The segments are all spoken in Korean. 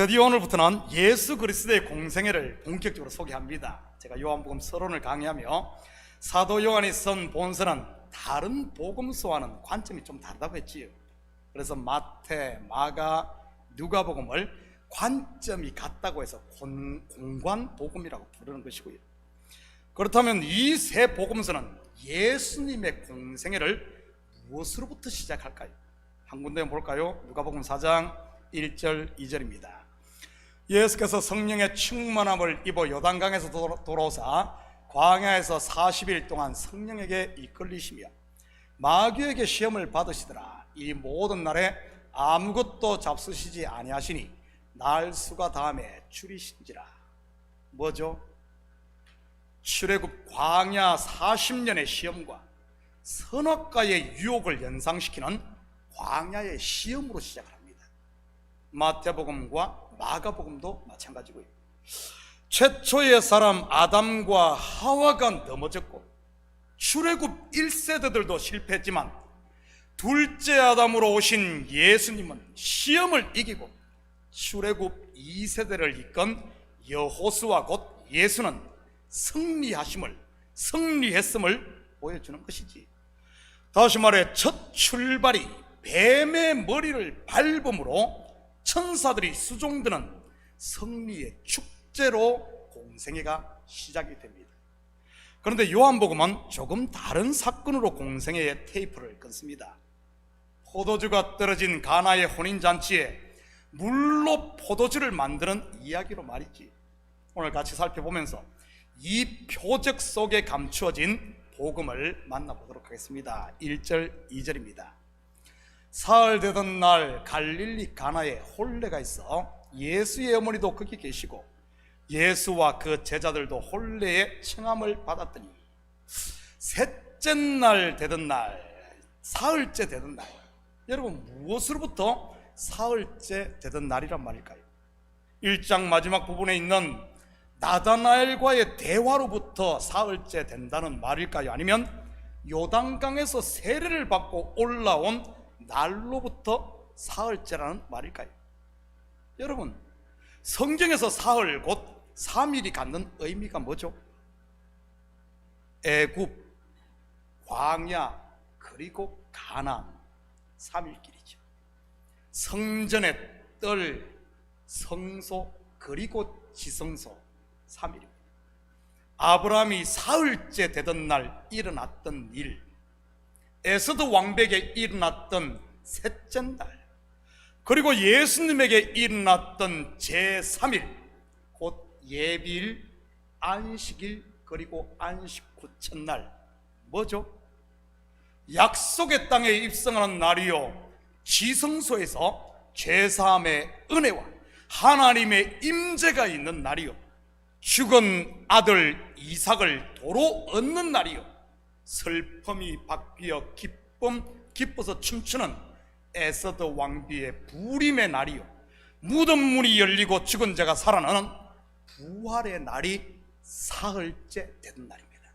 드디어 오늘부터는 예수 그리스도의 공생애를 본격적으로 소개합니다. 제가 요한복음 서론을 강의하며 사도 요한이 쓴 본서는 다른 복음서와는 관점이 좀 다르다고 했지요. 그래서 마태, 마가, 누가복음을 관점이 같다고 해서 공관복음이라고 부르는 것이고요. 그렇다면 이 세 복음서는 예수님의 공생애를 무엇으로부터 시작할까요? 한 군데 볼까요? 누가복음 4장 1절 2절입니다. 예수께서 성령의 충만함을 입어 요단강에서 돌아오사 광야에서 40일 동안 성령에게 이끌리시며 마귀에게 시험을 받으시더라. 이 모든 날에 아무것도 잡수시지 아니하시니 날수가 다음에 줄이신지라. 뭐죠? 출애굽 광야 40년의 시험과 선악과의 유혹을 연상시키는 광야의 시험으로 시작을 합니다. 마태복음과 마가복음도 마찬가지고요. 최초의 사람 아담과 하와가 넘어졌고 출애굽 1세대들도 실패했지만 둘째 아담으로 오신 예수님은 시험을 이기고 출애굽 2세대를 이끈 여호수아 곧 예수는 승리했음을 보여주는 것이지. 다시 말해 첫 출발이 뱀의 머리를 밟음으로 천사들이 수종드는 승리의 축제로 공생애가 시작이 됩니다. 그런데 요한복음은 조금 다른 사건으로 공생애의 테이프를 끊습니다. 포도주가 떨어진 가나의 혼인잔치에 물로 포도주를 만드는 이야기로 말이지. 오늘 같이 살펴보면서 이 표적 속에 감추어진 복음을 만나보도록 하겠습니다. 1절 2절입니다. 사흘 되던 날 갈릴리 가나에 혼례가 있어 예수의 어머니도 거기 계시고 예수와 그 제자들도 혼례의 청함을 받았더니 셋째 날 되던 날, 사흘째 되던 날. 여러분, 무엇으로부터 사흘째 되던 날이란 말일까요? 1장 마지막 부분에 있는 나다나엘과의 대화로부터 사흘째 된다는 말일까요? 아니면 요단강에서 세례를 받고 올라온 날로부터 사흘째라는 말일까요? 여러분, 성경에서 사흘 곧 3일이 갖는 의미가 뭐죠? 애굽, 광야, 그리고 가나안 3일길이죠. 성전의 뜰, 성소, 그리고 지성소 3일입니다. 아브라함이 사흘째 되던 날 일어났던 일, 에서드 왕백에 일어났던 셋째 날, 그리고 예수님에게 일어났던 제3일 곧 예비일, 안식일, 그리고 안식 후 첫날 뭐죠? 약속의 땅에 입성하는 날이요, 지성소에서 죄사함의 은혜와 하나님의 임재가 있는 날이요, 죽은 아들 이삭을 도로 얻는 날이요, 슬픔이 바뀌어 기뻐서 춤추는 에서드 왕비의 부림의 날이요, 무덤 문이 열리고 죽은 자가 살아나는 부활의 날이 사흘째 되는 날입니다.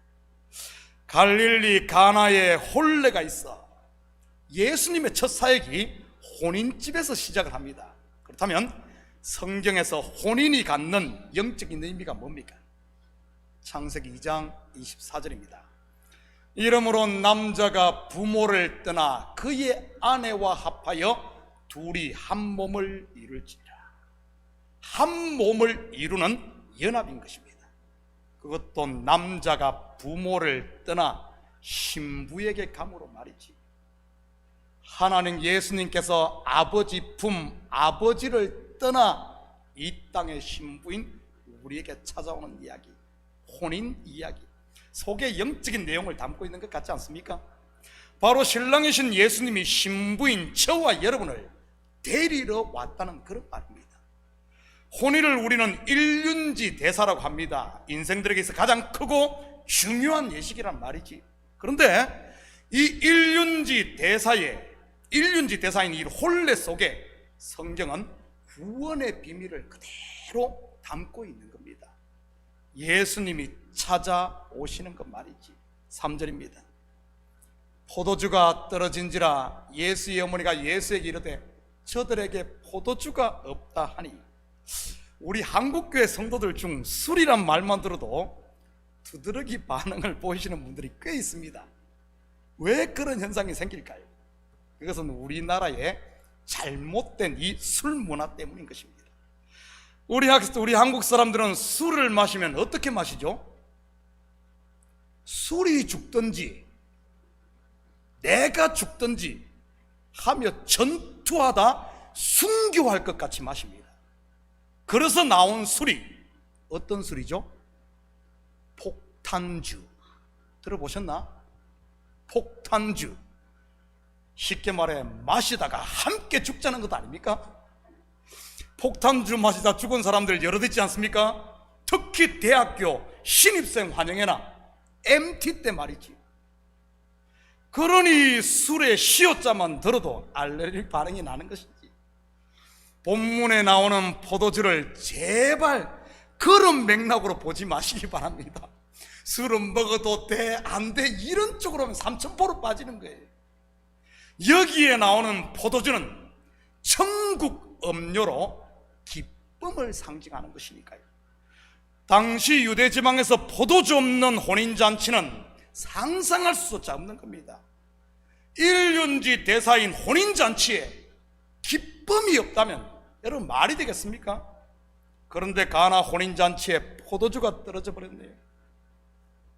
갈릴리 가나에 혼례가 있어 예수님의 첫 사역이 혼인집에서 시작을 합니다. 그렇다면 성경에서 혼인이 갖는 영적인 의미가 뭡니까? 창세기 2장 24절입니다. 이러므로 남자가 부모를 떠나 그의 아내와 합하여 둘이 한 몸을 이룰지라. 한 몸을 이루는 연합인 것입니다. 그것도 남자가 부모를 떠나 신부에게 감으로 말이지. 하나님 예수님께서 아버지 품 아버지를 떠나 이 땅의 신부인 우리에게 찾아오는 이야기, 혼인 이야기 속에 영적인 내용을 담고 있는 것 같지 않습니까? 바로 신랑이신 예수님이 신부인 저와 여러분을 데리러 왔다는 그런 말입니다. 혼인을 우리는 일륜지 대사라고 합니다. 인생들에게서 가장 크고 중요한 예식이란 말이지. 그런데 이 일륜지 대사인 이 혼례 속에 성경은 구원의 비밀을 그대로 담고 있는 겁니다. 예수님이 찾아오시는 것 말이지. 3절입니다. 포도주가 떨어진지라 예수의 어머니가 예수에게 이르되 저들에게 포도주가 없다 하니 우리 한국교회 성도들 중 술이란 말만 들어도 두드러기 반응을 보이시는 분들이 꽤 있습니다. 왜 그런 현상이 생길까요? 그것은 우리나라의 잘못된 이 술 문화 때문인 것입니다. 우리 한국 사람들은 술을 마시면 어떻게 마시죠? 술이 죽든지 내가 죽든지 하며 전투하다 순교할 것 같이 마십니다. 그래서 나온 술이 어떤 술이죠? 폭탄주. 들어보셨나? 폭탄주. 쉽게 말해 마시다가 함께 죽자는 것 아닙니까? 폭탄주 마시다 죽은 사람들 여럿 있지 않습니까? 특히 대학교 신입생 환영회나 MT 때 말이지. 그러니 술의 시옷자만 들어도 알레르기 반응이 나는 것이지. 본문에 나오는 포도주를 제발 그런 맥락으로 보지 마시기 바랍니다. 술은 먹어도 돼, 안 돼, 이런 쪽으로 하면 삼천포로 빠지는 거예요. 여기에 나오는 포도주는 천국 음료로 기쁨을 상징하는 것이니까요. 당시 유대 지방에서 포도주 없는 혼인잔치는 상상할 수조차 없는 겁니다. 일륜지 대사인 혼인잔치에 기쁨이 없다면 여러분 말이 되겠습니까? 그런데 가나 혼인잔치에 포도주가 떨어져 버렸네요.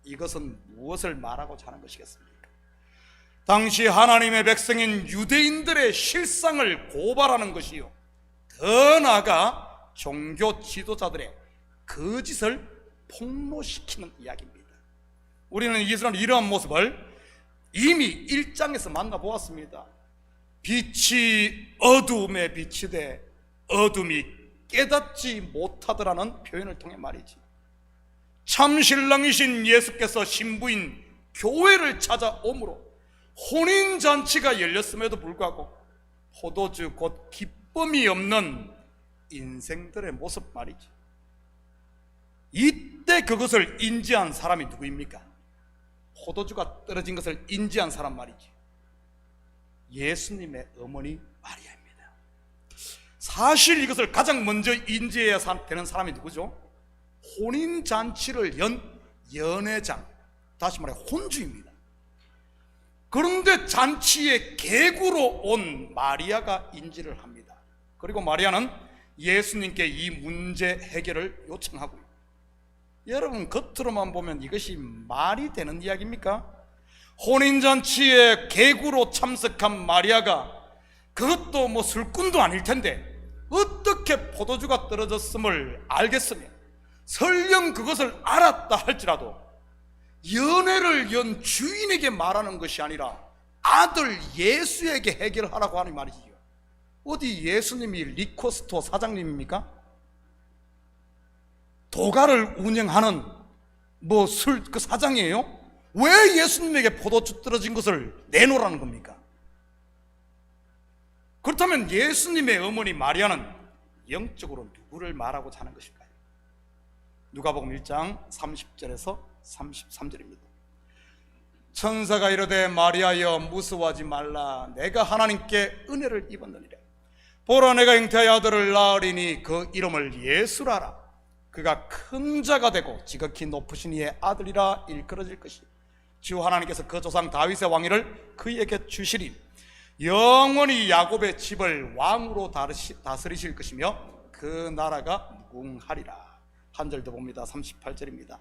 이것은 무엇을 말하고자 하는 것이겠습니까? 당시 하나님의 백성인 유대인들의 실상을 고발하는 것이요, 더 나아가 종교 지도자들의 거짓을 폭로시키는 이야기입니다. 우리는 이러한 모습을 이미 1장에서 만나보았습니다. 빛이 어두움에 비치되 어둠이 깨닫지 못하더라는 표현을 통해 말이지. 참신랑이신 예수께서 신부인 교회를 찾아오므로 혼인잔치가 열렸음에도 불구하고 포도주 곧 기쁨이 없는 인생들의 모습 말이지. 이때 그것을 인지한 사람이 누구입니까? 포도주가 떨어진 것을 인지한 사람 말이지. 예수님의 어머니 마리아입니다. 사실 이것을 가장 먼저 인지해야 되는 사람이 누구죠? 혼인잔치를 연 연회장, 다시 말해 혼주입니다. 그런데 잔치에 객으로 온 마리아가 인지를 합니다. 그리고 마리아는 예수님께 이 문제 해결을 요청하고요. 여러분, 겉으로만 보면 이것이 말이 되는 이야기입니까? 혼인잔치에 객으로 참석한 마리아가, 그것도 뭐 술꾼도 아닐 텐데 어떻게 포도주가 떨어졌음을 알겠으며, 설령 그것을 알았다 할지라도 연애를 연 주인에게 말하는 것이 아니라 아들 예수에게 해결하라고 하는 말이지요. 어디 예수님이 리코스토어 사장님입니까? 도가를 운영하는 뭐 술 그 사장이에요? 왜 예수님에게 포도주 떨어진 것을 내놓으라는 겁니까? 그렇다면 예수님의 어머니 마리아는 영적으로 누구를 말하고자 하는 것일까요? 누가복음 1장 30절에서 33절입니다. 천사가 이르되 마리아여 무서워하지 말라, 내가 하나님께 은혜를 입었느니라. 보라, 내가 잉태하여 아들을 낳으리니 그 이름을 예수라라. 그가 큰 자가 되고 지극히 높으신 이의 아들이라 일컬어질 것이, 주 하나님께서 그 조상 다윗의 왕위를 그에게 주시리. 영원히 야곱의 집을 왕으로 다스리실 것이며 그 나라가 무궁하리라. 한 절 더 봅니다. 38절입니다.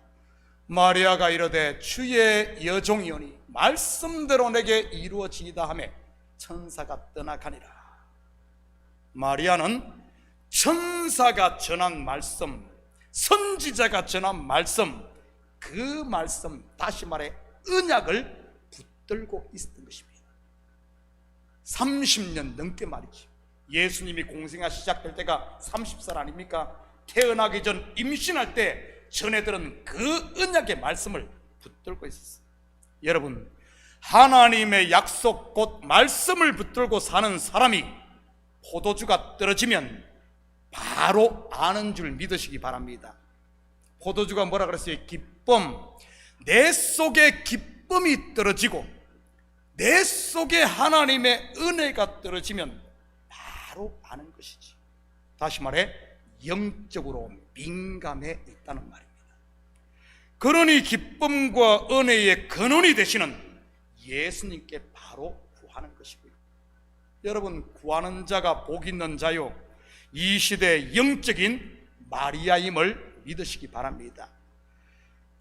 마리아가 이르되 주의 여종이오니 말씀대로 내게 이루어지이다 하매 천사가 떠나가니라. 마리아는 천사가 전한 말씀, 선지자가 전한 말씀, 그 말씀, 다시 말해 언약을 붙들고 있었던 것입니다. 30년 넘게 말이지. 예수님이 공생애가 시작될 때가 30살 아닙니까? 태어나기 전 임신할 때 전해 들은 그 언약의 말씀을 붙들고 있었어요. 여러분, 하나님의 약속 곧 말씀을 붙들고 사는 사람이 포도주가 떨어지면 바로 아는 줄 믿으시기 바랍니다. 포도주가 뭐라 그랬어요? 기쁨. 내 속에 기쁨이 떨어지고 내 속에 하나님의 은혜가 떨어지면 바로 아는 것이지. 다시 말해 영적으로 민감해 있다는 말입니다. 그러니 기쁨과 은혜의 근원이 되시는 예수님께 바로 구하는 것이고요. 여러분, 구하는 자가 복 있는 자요, 이 시대의 영적인 마리아임을 믿으시기 바랍니다.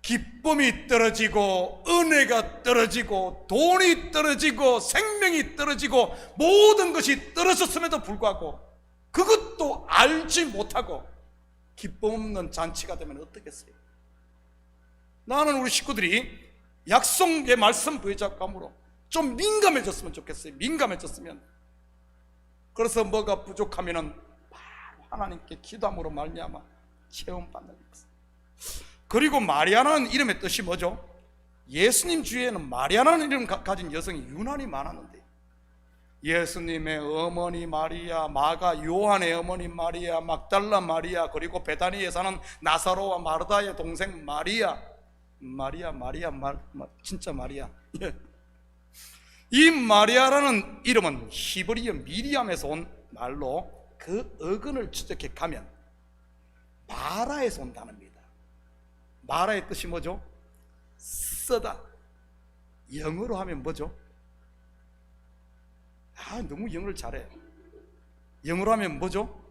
기쁨이 떨어지고 은혜가 떨어지고 돈이 떨어지고 생명이 떨어지고 모든 것이 떨어졌음에도 불구하고 그것도 알지 못하고 기쁨 없는 잔치가 되면 어떻겠어요? 나는 우리 식구들이 약속의 말씀 부여잡감으로 좀 민감해졌으면 좋겠어요. 민감해졌으면. 그래서 뭐가 부족하면은 바로 하나님께 기도함으로 말미암아 체험받는 것. 그리고 마리아라는 이름의 뜻이 뭐죠? 예수님 주위에는 마리아라는 이름 가진 여성이 유난히 많았는데, 예수님의 어머니 마리아, 마가 요한의 어머니 마리아, 막달라 마리아, 그리고 베다니에 사는 나사로와 마르다의 동생 마리아, 진짜 마리아. 이 마리아라는 이름은 히브리어 미리암에서 온 말로 그 어근을 추적해 가면 마라에서 온 단어입니다. 마라의 뜻이 뭐죠? 쓰다. 영어로 하면 뭐죠? 너무 영어를 잘해. 영어로 하면 뭐죠?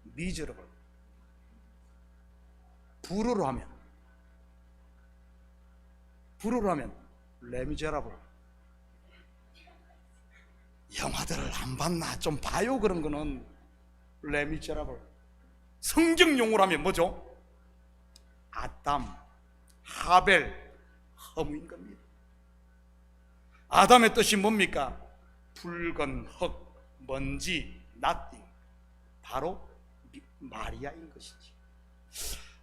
miserable. 불어로 하면 레미제라블. 영화들을 안 봤나? 좀 봐요. 그런 거는 레미제라블. 성경 용어로 하면 뭐죠? 아담, 하벨, 허무인 겁니다. 아담의 뜻이 뭡니까? 붉은 흙, 먼지, nothing. 바로 마리아인 것이지.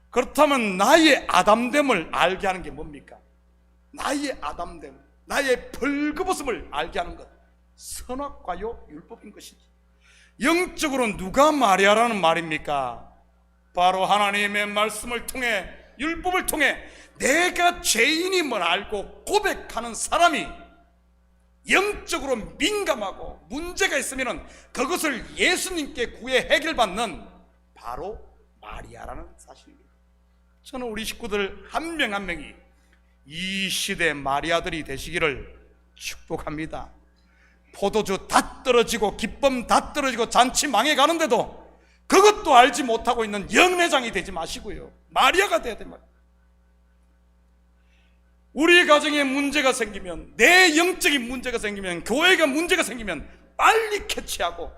그렇다면 나의 아담됨을 알게 하는 게 뭡니까? 나의 아담됨, 나의 벌거벗음을 알게 하는 것, 선악과요 율법인 것이지. 영적으로 누가 마리아라는 말입니까? 바로 하나님의 말씀을 통해, 율법을 통해 내가 죄인임을 알고 고백하는 사람이 영적으로 민감하고 문제가 있으면 그것을 예수님께 구해 해결받는 바로 마리아라는 사실입니다. 저는 우리 식구들 한 명 한 명이 이 시대 마리아들이 되시기를 축복합니다. 포도주 다 떨어지고 기쁨 다 떨어지고 잔치 망해가는데도 그것도 알지 못하고 있는 영내장이 되지 마시고요, 마리아가 되어야 됩니다. 우리 가정에 문제가 생기면, 내 영적인 문제가 생기면, 교회가 문제가 생기면 빨리 캐치하고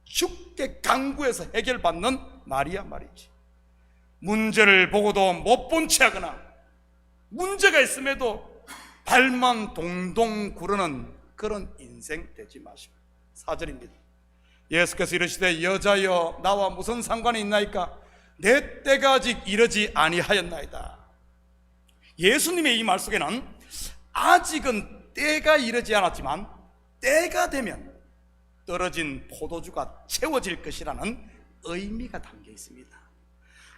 죽게 강구해서 해결받는 마리아 말이지. 문제를 보고도 못 본 채 하거나 문제가 있음에도 발만 동동 구르는 그런 인생 되지 마시고. 4절입니다. 예수께서 이르시되 여자여 나와 무슨 상관이 있나이까? 내 때가 아직 이르지 아니하였나이다. 예수님의 이 말 속에는 아직은 때가 이르지 않았지만 때가 되면 떨어진 포도주가 채워질 것이라는 의미가 담겨 있습니다.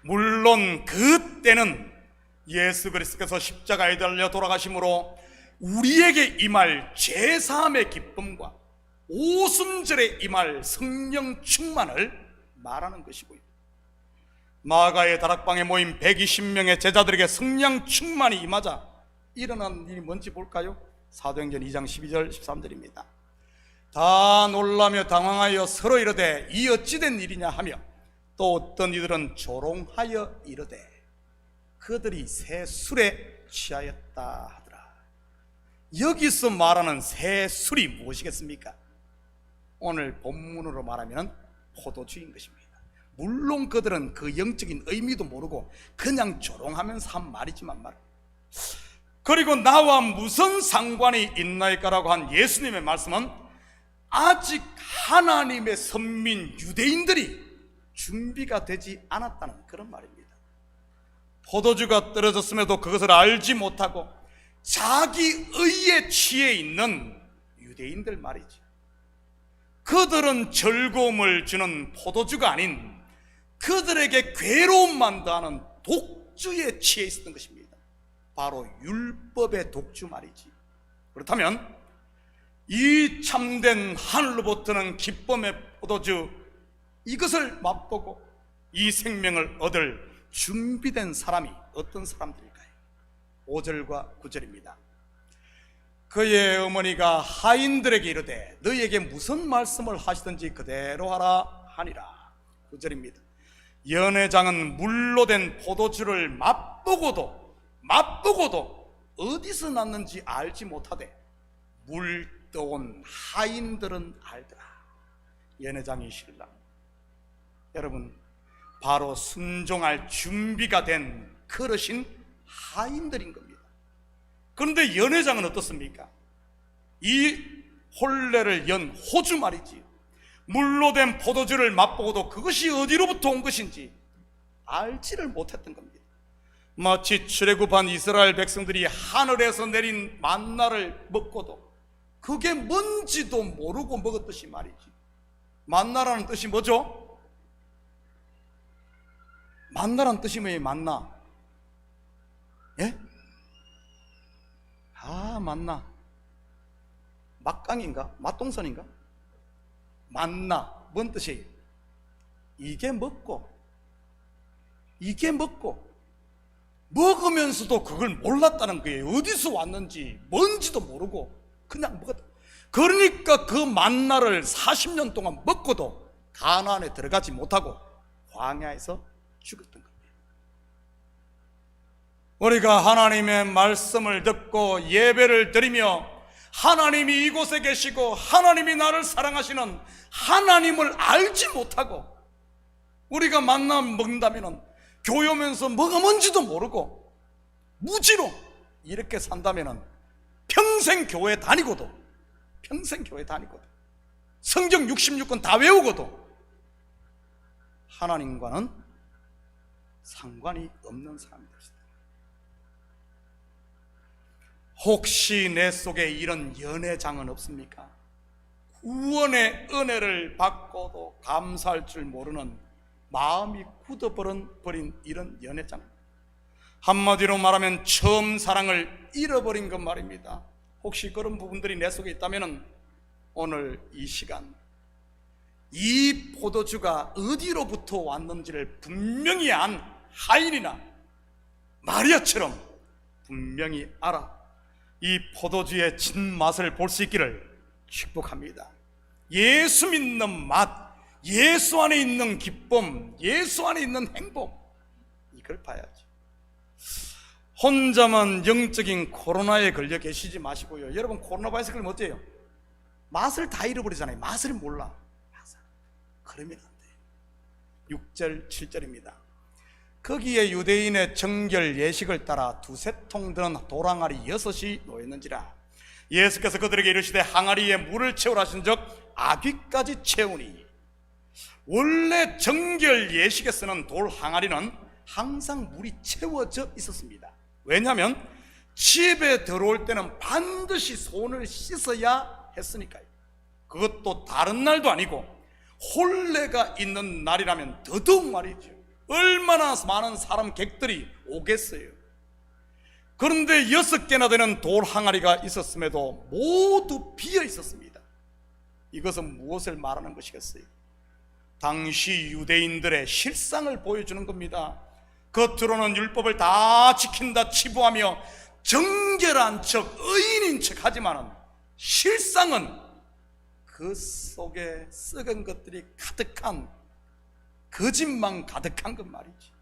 물론 그 때는 예수 그리스도께서 십자가에 달려 돌아가심으로 우리에게 임할 죄사함의 기쁨과 오순절에 임할 성령 충만을 말하는 것이고요, 마가의 다락방에 모인 120명의 제자들에게 성령 충만이 임하자 일어난 일이 뭔지 볼까요? 사도행전 2장 12절 13절입니다. 다 놀라며 당황하여 서로 이르되 이 어찌된 일이냐 하며 또 어떤 이들은 조롱하여 이르되 그들이 새 술에 취하였다 하더라. 여기서 말하는 새 술이 무엇이겠습니까? 오늘 본문으로 말하면 포도주인 것입니다. 물론 그들은 그 영적인 의미도 모르고 그냥 조롱하면서 한 말이지만 말. 그리고 나와 무슨 상관이 있나이까라고 한 예수님의 말씀은 아직 하나님의 선민 유대인들이 준비가 되지 않았다는 그런 말입니다. 포도주가 떨어졌음에도 그것을 알지 못하고 자기 의에 취해 있는 유대인들 말이죠. 그들은 즐거움을 주는 포도주가 아닌 그들에게 괴로움만 더하는 독주에 취해 있었던 것입니다. 바로 율법의 독주 말이지. 그렇다면 이 참된 하늘로부터는 기쁨의 포도주, 이것을 맛보고 이 생명을 얻을 준비된 사람이 어떤 사람들일까요? 5절과 9절입니다. 그의 어머니가 하인들에게 이르되 너희에게 무슨 말씀을 하시든지 그대로 하라 하니라. 9절입니다. 연회장은 물로 된 포도주를 맛보고도 어디서 났는지 알지 못하되 물 떠온 하인들은 알더라. 연회장이 신랑, 여러분, 바로 순종할 준비가 된 그릇인 하인들인 겁니다. 그런데 연회장은 어떻습니까? 이 혼례를 연 호주 말이지, 물로 된 포도주를 맛보고도 그것이 어디로부터 온 것인지 알지를 못했던 겁니다. 마치 출애굽한 이스라엘 백성들이 하늘에서 내린 만나를 먹고도 그게 뭔지도 모르고 먹었듯이 말이지. 만나라는 뜻이 뭐죠? 만나라는 뜻이 뭐예요? 만나. 예? 만나. 막강인가? 맛동산인가? 만나. 뭔 뜻이에요? 이게 먹고 먹으면서도 그걸 몰랐다는 거예요. 어디서 왔는지 뭔지도 모르고 그냥 먹었다. 그러니까 그 만나를 40년 동안 먹고도 가나안에 들어가지 못하고 광야에서 죽었던 겁니다. 우리가 하나님의 말씀을 듣고 예배를 드리며 하나님이 이곳에 계시고 하나님이 나를 사랑하시는 하나님을 알지 못하고 우리가 만나 먹는다면 교회 오면서 뭐가 뭔지도 모르고 무지로 이렇게 산다면 평생 교회 다니고도 성경 66권 다 외우고도 하나님과는 상관이 없는 사람이 될 수 있다. 혹시 내 속에 이런 연회장은 없습니까? 구원의 은혜를 받고도 감사할 줄 모르는 마음이 굳어버린 이런 연회장, 한마디로 말하면 처음 사랑을 잃어버린 것 말입니다. 혹시 그런 부분들이 내 속에 있다면 오늘 이 시간 이 포도주가 어디로부터 왔는지를 분명히 안 하인이나 마리아처럼 분명히 알아 이 포도주의 진맛을 볼 수 있기를 축복합니다. 예수 믿는 맛, 예수 안에 있는 기쁨, 예수 안에 있는 행복, 이걸 봐야지. 혼자만 영적인 코로나에 걸려 계시지 마시고요. 여러분, 코로나 바이러스 걸리면 어때요? 맛을 다 잃어버리잖아요. 맛을 몰라. 그러면 안 돼요. 6절 7절입니다. 거기에 유대인의 정결 예식을 따라 두세 통 드는 돌항아리 6이 놓였는지라. 예수께서 그들에게 이르시되 항아리에 물을 채우라 하신 적 아귀까지 채우니. 원래 정결 예식에 쓰는 돌 항아리는 항상 물이 채워져 있었습니다. 왜냐하면 집에 들어올 때는 반드시 손을 씻어야 했으니까요. 그것도 다른 날도 아니고 혼례가 있는 날이라면 더더욱 말이죠. 얼마나 많은 사람 객들이 오겠어요. 그런데 6개나 되는 돌 항아리가 있었음에도 모두 비어 있었습니다. 이것은 무엇을 말하는 것이겠어요? 당시 유대인들의 실상을 보여주는 겁니다. 겉으로는 율법을 다 지킨다 치부하며 정결한 척, 의인인 척 하지만은 실상은 그 속에 썩은 것들이 가득한, 거짓만 가득한 것 말이지.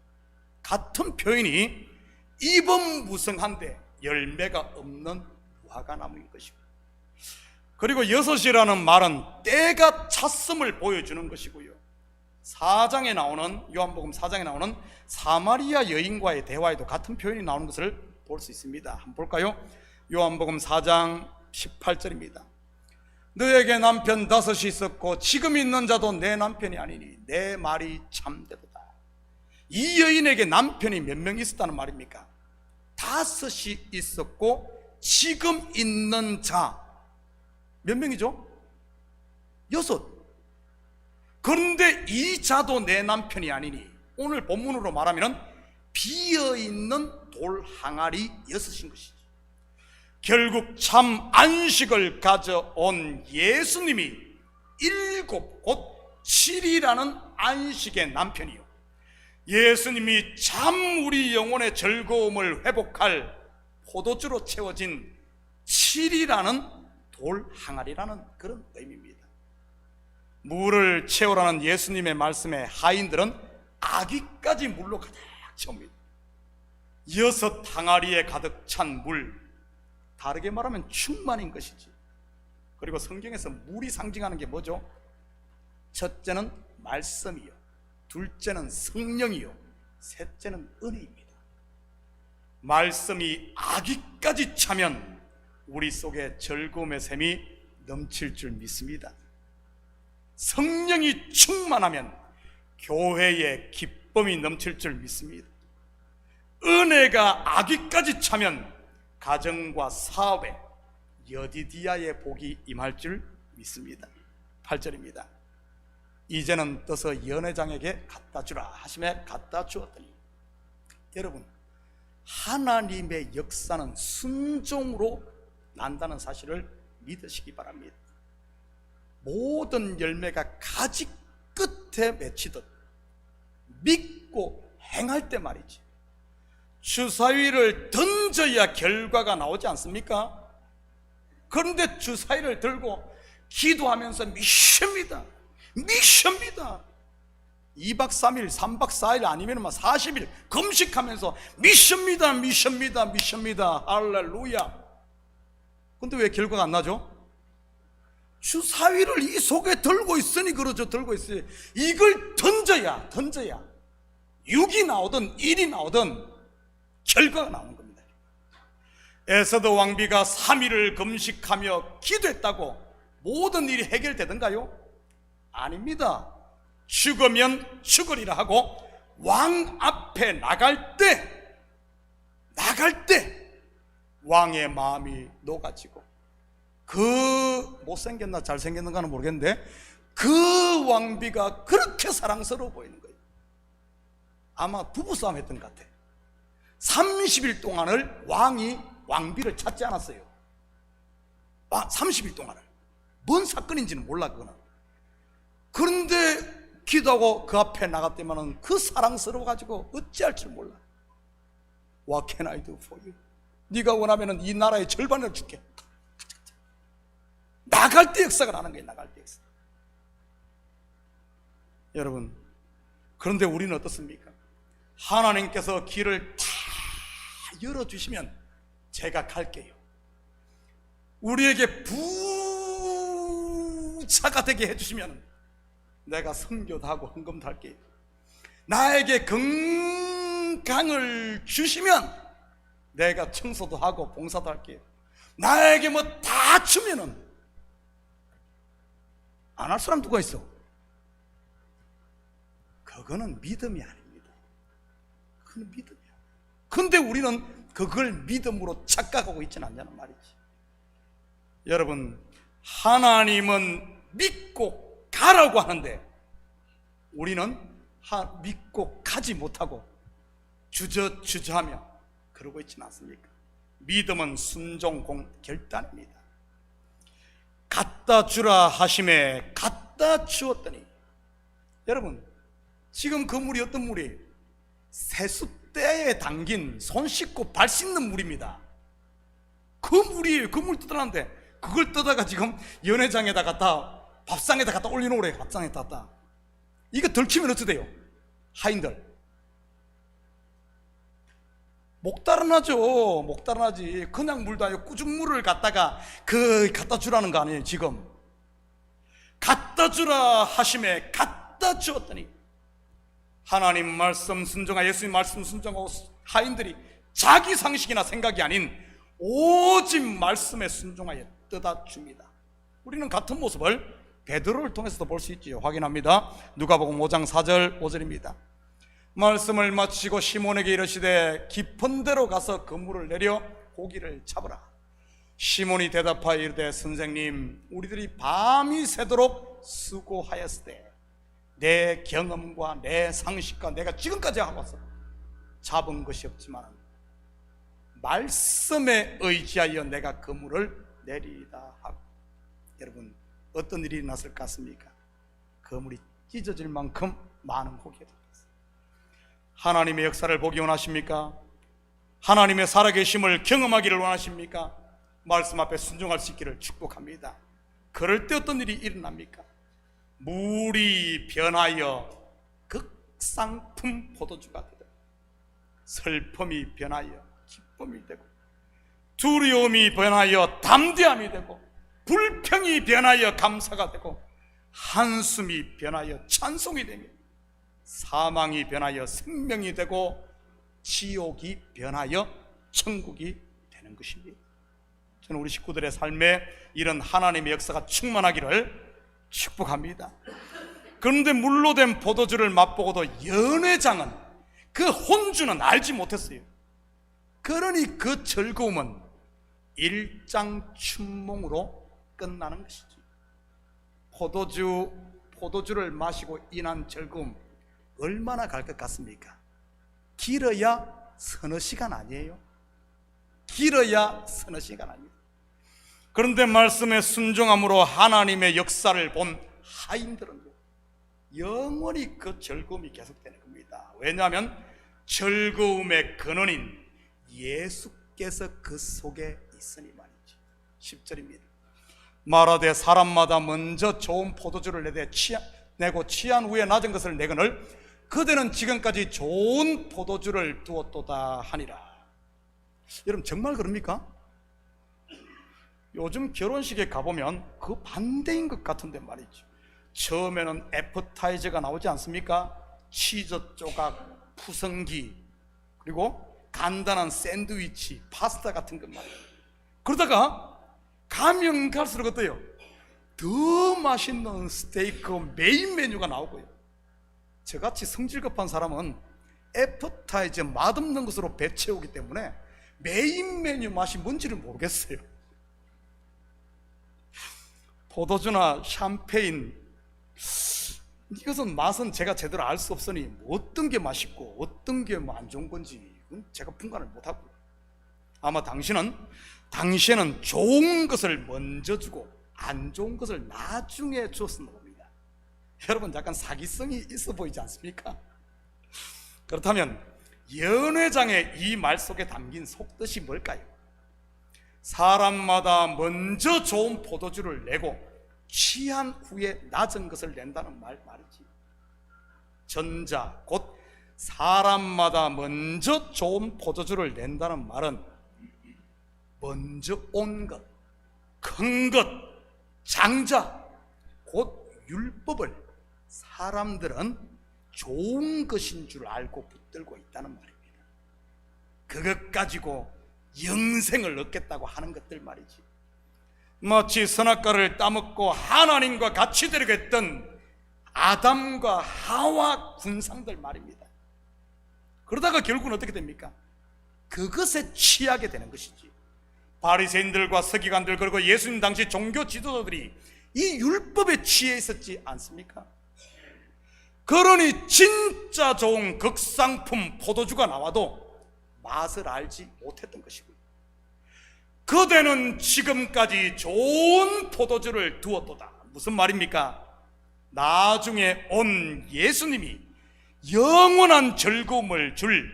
같은 표현이 입은 무성한데 열매가 없는 무화과 나무인 것이고, 그리고 6이라는 말은 때가 찼음을 보여주는 것이고요. 4장에 나오는, 요한복음 4장에 나오는 사마리아 여인과의 대화에도 같은 표현이 나오는 것을 볼 수 있습니다. 한번 볼까요? 요한복음 4장 18절입니다. 너에게 남편 5이 있었고 지금 있는 자도 내 남편이 아니니 내 말이 참되도다. 이 여인에게 남편이 몇 명 있었다는 말입니까? 5이 있었고 지금 있는 자 몇 명이죠? 6. 그런데 이 자도 내 남편이 아니니, 오늘 본문으로 말하면 비어있는 돌 항아리 6인 것이지. 결국 참 안식을 가져온 예수님이 7, 곧 7이라는 안식의 남편이요, 예수님이 참 우리 영혼의 즐거움을 회복할 포도주로 채워진 칠이라는 돌 항아리라는 그런 의미입니다. 물을 채우라는 예수님의 말씀에 하인들은 아기까지 물로 가득 채웁니다. 6 항아리에 가득 찬 물, 다르게 말하면 충만인 것이지. 그리고 성경에서 물이 상징하는 게 뭐죠? 첫째는 말씀이요, 둘째는 성령이요, 셋째는 은혜입니다. 말씀이 아기까지 차면 우리 속에 즐거움의 샘이 넘칠 줄 믿습니다. 성령이 충만하면 교회에 기쁨이 넘칠 줄 믿습니다. 은혜가 아기까지 차면 가정과 사업에 여디디아의 복이 임할 줄 믿습니다. 8절입니다. 이제는 떠서 연회장에게 갖다 주라 하심에 갖다 주었더니. 여러분, 하나님의 역사는 순종으로 난다는 사실을 믿으시기 바랍니다. 모든 열매가 가지 끝에 맺히듯 믿고 행할 때 말이지, 주사위를 던져야 결과가 나오지 않습니까? 그런데 주사위를 들고 기도하면서 미십니다. 2박 3일, 3박 4일 아니면 40일 금식하면서 미십니다. 할렐루야. 근데 왜 결과가 안 나죠? 주사위를 이 속에 들고 있으니 그러죠. 들고 있어요. 이걸 던져야 6이 나오든 1이 나오든 결과가 나오는 겁니다. 에서드 왕비가 3일을 금식하며 기도했다고 모든 일이 해결되던가요? 아닙니다. 죽으면 죽으리라 하고 왕 앞에 나갈 때 왕의 마음이 녹아지고, 그 못생겼나 잘생겼는가는 모르겠는데 그 왕비가 그렇게 사랑스러워 보이는 거예요. 아마 부부싸움 했던 것 같아. 30일 동안을 왕이 왕비를 찾지 않았어요. 30일 동안을. 뭔 사건인지는 몰라 그거는. 그런데 기도하고 그 앞에 나갔더니만은 그 사랑스러워 가지고 어찌할 줄 몰라. What can I do for you? 네가 원하면은 이 나라의 절반을 줄게. 나갈 때 역사가 나는 거예요. 나갈 때 역사. 여러분, 그런데 우리는 어떻습니까? 하나님께서 길을 다 열어주시면 제가 갈게요. 우리에게 부자가 되게 해주시면 내가 선교도 하고 헌금도 할게요. 나에게 건강을 주시면 내가 청소도 하고 봉사도 할게요. 나에게 뭐 다 주면은 안 할 사람 누가 있어? 그거는 믿음이 아닙니다. 그건 믿음이야. 근데 우리는 그걸 믿음으로 착각하고 있지는 않냐는 말이지. 여러분, 하나님은 믿고 가라고 하는데 우리는 믿고 가지 못하고 주저하며 그러고 있지는 않습니까? 믿음은 순종 결단입니다. 갖다 주라 하심에 갖다 주었더니. 여러분, 지금 그 물이 어떤 물이에요? 세숫대에 담긴 손 씻고 발 씻는 물입니다. 그 물이에요. 그 물 뜯어놨는데 그걸 뜯어가 지금 연회장에다 갖다, 밥상에다 갖다 올려놓으래요. 밥상에다 갖다. 이거 들키면 어떻게 돼요? 하인들 목 달아나죠. 목 달아나지. 그냥 물도 아니고 꾸중물을 갖다가 갖다 주라는 거 아니에요. 지금 갖다 주라 하심에 갖다 주었더니. 하나님 말씀 순종하고 예수님 말씀 순종하고 하인들이 자기 상식이나 생각이 아닌 오직 말씀에 순종하여 뜯어 줍니다. 우리는 같은 모습을 베드로를 통해서도 볼 수 있지요. 확인합니다. 누가복음 5장 4절 5절입니다. 말씀을 마치고 시몬에게 이르시되 깊은 데로 가서 그물을 내려 고기를 잡으라. 시몬이 대답하여 이르되 선생님, 우리들이 밤이 새도록 수고하였으되 내 경험과 내 상식과 내가 지금까지 하고서 잡은 것이 없지만 말씀에 의지하여 내가 그물을 내리다 하고. 여러분, 어떤 일이 났을 것 같습니까? 그물이 찢어질 만큼 많은 고기가 들었어요. 하나님의 역사를 보기 원하십니까? 하나님의 살아계심을 경험하기를 원하십니까? 말씀 앞에 순종할 수 있기를 축복합니다. 그럴 때 어떤 일이 일어납니까? 물이 변하여 극상품 포도주가 되고, 슬픔이 변하여 기쁨이 되고, 두려움이 변하여 담대함이 되고, 불평이 변하여 감사가 되고, 한숨이 변하여 찬송이 되며, 사망이 변하여 생명이 되고, 지옥이 변하여 천국이 되는 것입니다. 저는 우리 식구들의 삶에 이런 하나님의 역사가 충만하기를 축복합니다. 그런데 물로 된 포도주를 맛보고도 연회장은, 그 혼주는 알지 못했어요. 그러니 그 즐거움은 일장춘몽으로 끝나는 것이지. 포도주를 마시고 인한 즐거움 얼마나 갈 것 같습니까? 길어야 서너 시간 아니에요? 길어야 서너 시간 아니에요? 그런데 말씀에 순종함으로 하나님의 역사를 본 하인들은 영원히 그 즐거움이 계속되는 겁니다. 왜냐하면 즐거움의 근원인 예수께서 그 속에 있으니 말이지. 10절입니다. 말하되 사람마다 먼저 좋은 포도주를 내고 취한 후에 낮은 것을 내거늘 그대는 지금까지 좋은 포도주를 두었도다 하니라. 여러분 정말 그럽니까? 요즘 결혼식에 가보면 그 반대인 것 같은데 말이죠. 처음에는 애프타이저가 나오지 않습니까? 치즈 조각, 푸성기, 그리고 간단한 샌드위치, 파스타 같은 것 말이에요. 그러다가 가면 갈수록 어때요? 더 맛있는 스테이크 메인 메뉴가 나오고요. 저같이 성질 급한 사람은 애프타이저 맛없는 것으로 배 채우기 때문에 메인 메뉴 맛이 뭔지를 모르겠어요. 포도주나 샴페인, 이것은 맛은 제가 제대로 알 수 없으니 어떤 게 맛있고 어떤 게 안 좋은 건지 제가 분간을 못하고, 아마 당시에는 좋은 것을 먼저 주고 안 좋은 것을 나중에 줬었나 봅니다. 여러분 약간 사기성이 있어 보이지 않습니까? 그렇다면 연회장의 이 말 속에 담긴 속뜻이 뭘까요? 사람마다 먼저 좋은 포도주를 내고 취한 후에 낮은 것을 낸다는 말이지. 전자 곧 사람마다 먼저 좋은 포도주를 낸다는 말은 먼저 온 것, 큰 것, 장자 곧 율법을 사람들은 좋은 것인 줄 알고 붙들고 있다는 말입니다. 그것 가지고 영생을 얻겠다고 하는 것들 말이지. 마치 선악과를 따먹고 하나님과 같이 되려고 했던 아담과 하와 군상들 말입니다. 그러다가 결국은 어떻게 됩니까? 그것에 취하게 되는 것이지. 바리새인들과 서기관들 그리고 예수님 당시 종교 지도자들이 이 율법에 취해 있었지 않습니까? 그러니 진짜 좋은 극상품 포도주가 나와도 맛을 알지 못했던 것이고요. 그대는 지금까지 좋은 포도주를 두었도다. 무슨 말입니까? 나중에 온 예수님이 영원한 즐거움을 줄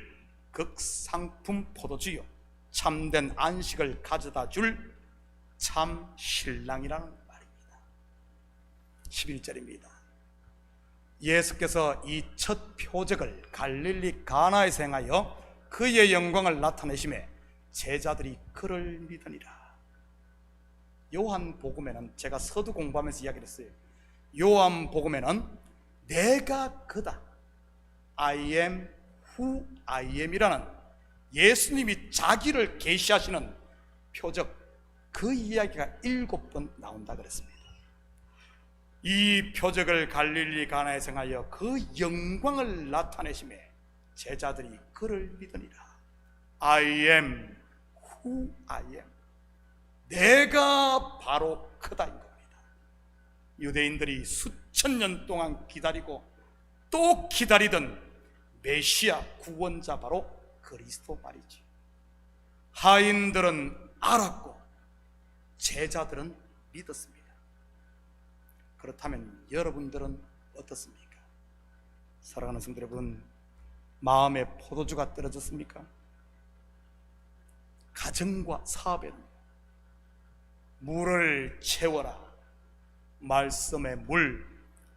극상품 포도주요, 참된 안식을 가져다 줄 참 신랑이라는 말입니다. 11절입니다. 예수께서 이 첫 표적을 갈릴리 가나에서 행하여 그의 영광을 나타내심에 제자들이 그를 믿으니라. 요한복음에는, 제가 서두 공부하면서 이야기를 했어요. 요한복음에는 내가 그다, I am who I am 이라는 예수님이 자기를 계시하시는 표적, 그 이야기가 7번 나온다 그랬습니다. 이 표적을 갈릴리 가나에서 행하여 그 영광을 나타내심에 제자들이 그를 믿으니라. I am who I am, 내가 바로 그다인 겁니다. 유대인들이 수천 년 동안 기다리고 또 기다리던 메시아 구원자, 바로 그리스도 말이지. 하인들은 알았고 제자들은 믿었습니다. 그렇다면 여러분들은 어떻습니까? 사랑하는 성도 여러분, 마음의 포도주가 떨어졌습니까? 가정과 사업에는 물을 채워라. 말씀의 물,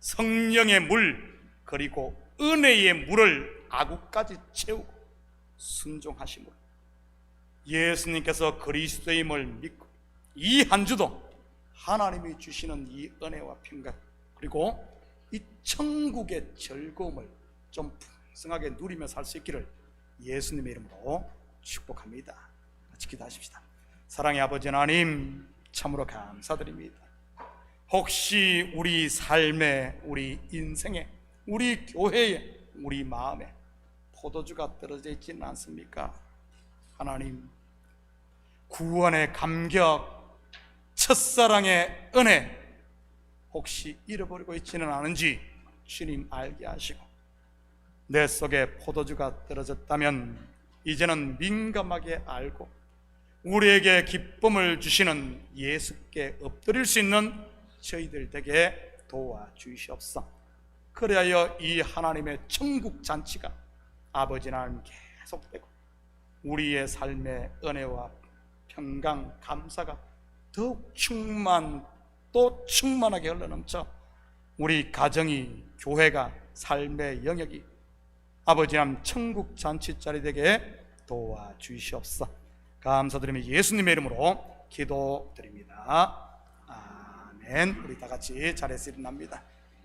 성령의 물, 그리고 은혜의 물을 아구까지 채우고 순종하심으로 예수님께서 그리스도임을 믿고 이 한 주도 하나님이 주시는 이 은혜와 평강, 그리고 이 천국의 즐거움을 좀 풍성하게 누리며 살 수 있기를 예수님의 이름으로 축복합니다. 같이 기도하십시다. 사랑의 아버지 하나님, 참으로 감사드립니다. 혹시 우리 삶에, 우리 인생에, 우리 교회에, 우리 마음에 포도주가 떨어져 있지는 않습니까? 하나님, 구원의 감격, 첫사랑의 은혜 혹시 잃어버리고 있지는 않은지 주님 알게 하시고, 내 속에 포도주가 떨어졌다면 이제는 민감하게 알고 우리에게 기쁨을 주시는 예수께 엎드릴 수 있는 저희들 되게 도와주시옵소서. 그리하여 이 하나님의 천국 잔치가 아버지 하나님 계속되고 우리의 삶의 은혜와 평강, 감사가 더욱 또 충만하게 흘러넘쳐 우리 가정이, 교회가, 삶의 영역이 아버지 하나님 천국 잔치 자리 되게 도와주시옵소서. 감사드리며 예수님의 이름으로 기도드립니다. 아멘. 우리 다 같이 자리에서 일어납니다.